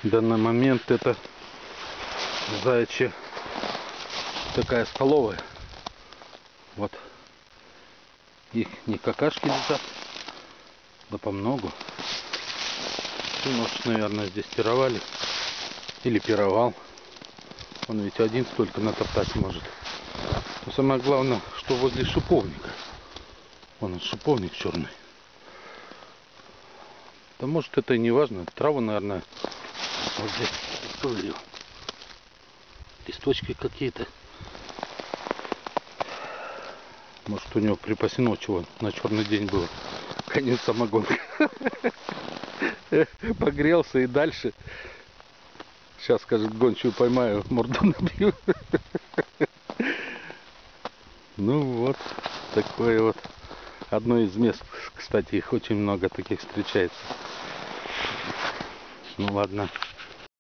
В данный момент это заячья такая столовая. Вот их не какашки лежат, да по многу. Всю ночь, наверное, здесь пировали. Или пировал. Он ведь один столько натоптать может. Но самое главное, что возле шиповника. Вон он, шиповник черный. Да может это и не важно. Траву, наверное, вот здесь листочки какие-то. Может у него припасено чего на черный день было. Конец самогонка. Погрелся и дальше. Сейчас, скажет, гончую поймаю, морду набью. Ну вот, такое вот. Одно из мест, кстати, их очень много таких встречается. Ну ладно.